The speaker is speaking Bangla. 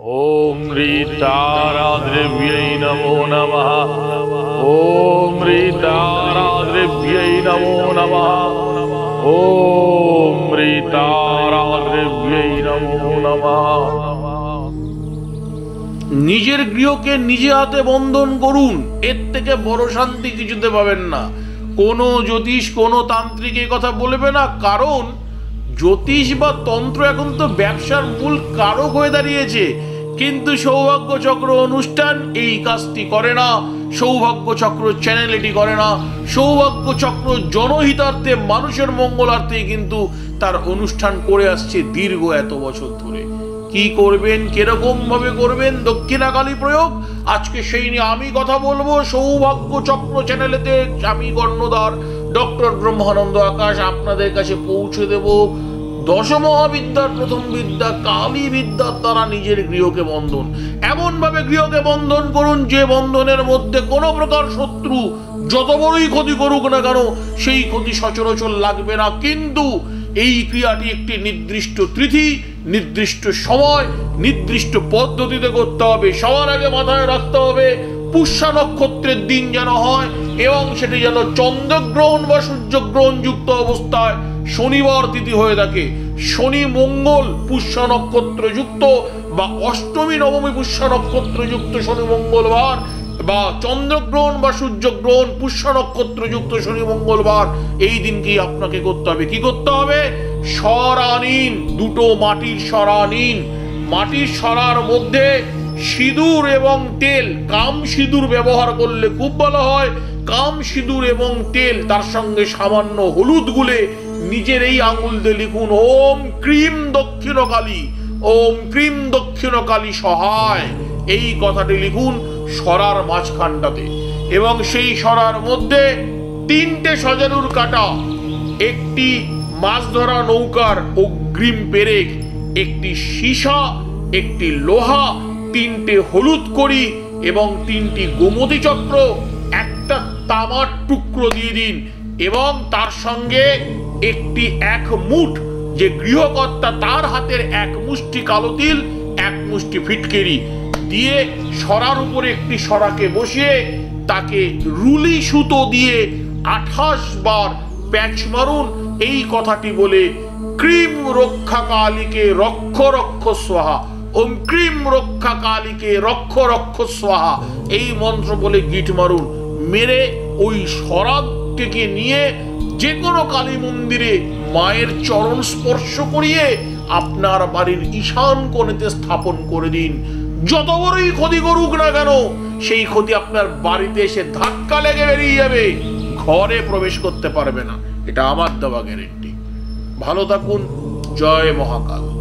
ओम ह्रीताराद्रव्यै नमो नमः। ओम ह्रीताराद्रव्यै नमो नमः। ओम ह्रीताराद्रव्यै नमो नमः। নিজের গৃহকে নিজে হাতে বন্ধন করুন, এর থেকে বড় শান্তি কিছুতে পাবেন না। কোনো জ্যোতিষ কোনো তান্ত্রিক এই কথা বলবে না, কারণ জ্যোতিষ বা তন্ত্র এখন তো ব্যবসার মূল কারক হয়ে দাঁড়িয়েছে। কিন্তু সৌভাগ্য চক্র অনুষ্ঠান এই কাজটি করে না, সৌভাগ্য চক্র চ্যানেল এটি করে না। সৌভাগ্য চক্র জনহিতার্থে মানুষের মঙ্গলার্থে কিন্তু তার অনুষ্ঠান করে আসছে দীর্ঘ এত বছর ধরে। কি করবেন, কিরকম ভাবে করবেন দক্ষিণাকালী প্রয়োগ, আজকে সেই নিয়ে আমি কথা বলবো। সৌভাগ্য চক্র চ্যানেলেতে আমি কর্ণধার ডক্টর ব্রহ্মানন্দ আকাশ আপনাদের কাছে পৌঁছে দেব দশমহাবিদ্যার প্রথম বিদ্যা কালী বিদ্যার দ্বারা নিজের গৃহকে বন্ধন। এমন ভাবে গৃহকে বন্ধন করুন যে বন্ধনের মধ্যে কোনো প্রকার শত্রু যত বড়ই ক্ষতি করুক না কেন সেই ক্ষতি সচরাচর লাগবে না। কিন্তু এই ক্রিয়াটি একটি নির্দিষ্ট তিথি, নির্দিষ্ট সময়, নির্দিষ্ট পদ্ধতিতে করতে হবে। সবার আগে মাথায় রাখতে হবে পুষ্যা নক্ষত্রের দিন যেন হয় এবং সেটি যেন চন্দ্রগ্রহণ বা সূর্যগ্রহণ যুক্ত অবস্থায় শনিবার তিথি হয়ে থাকে। শনি মঙ্গল পুষ্যা নক্ষত্র যুক্ত বা অষ্টমী নবমী পুষ্যা নক্ষত্র যুক্ত শনি মঙ্গলবার, বা চন্দ্রগ্রহণ বা সূর্যগ্রহণ পুষ্যা নক্ষত্র যুক্ত শনি মঙ্গলবার, এই দিনকেই আপনাকে করতে হবে। কি করতে হবে? সরা নিন, দুটো মাটির সরা নিন। মাটির সরার মধ্যে সিঁদুর এবং তেল, কাম সিঁদুর ব্যবহার করলে খুব ভালো হয়। কাম সিঁদুর এবং তেল, তার সঙ্গে সামান্য হলুদ গুলে নিজের এই আঙুল দিয়ে লিখুন ওম ক্রিম দক্ষিণকালী, ওম ক্রিম দক্ষিণকালী সহায়। এই কথাটি লিখুন সরার মাঝখানটাতে, এবং সেই সরার মধ্যে তিনটে সজারুর কাটা, একটি মাছ ধরা নৌকার অগ্রিম পেরেক, একটি সীসা, একটি লোহা, তিনটে হলুদ কড়ি এবং তিনটি গোমতী চক্র, একটা তামার টুকরো দিয়ে দিন এবং তার সঙ্গে একটি এক মুঠ, যে গৃহকর্তা তার হাতের এক মুষ্টি কালো তিল, এক মুষ্টি ফিটকেরি দিয়ে সরার উপরে একটি সরাকে বসিয়ে তাকে রুলি সুতো দিয়ে 28 বার প্যাচ মারুন। এই কথাটি বলে ক্রিম রক্ষা কালীকে রক্ষ রক্ষ স্বাহা, ওম ক্রিম রক্ষা কালীকে রক্ষ রক্ষ স্বাহা, এই মন্ত্র বলে গিট মারুন। মেরে ওই সরাকে নিয়ে যে কোনো কালী মন্দিরে মায়ের চরণ স্পর্শ করিয়ে আপনার বাড়ির ঈশান কোণেতে স্থাপন করে দিন। যত বড়ই ক্ষতি করুক না কেন সেই ক্ষতি আপনার বাড়িতে এসে ধাক্কা লেগে বেরিয়ে যাবে, ঘরে প্রবেশ করতে পারবে না। এটা আমার দেওয়া গ্যারেন্টি। ভালো থাকুন। জয় মহাকাল।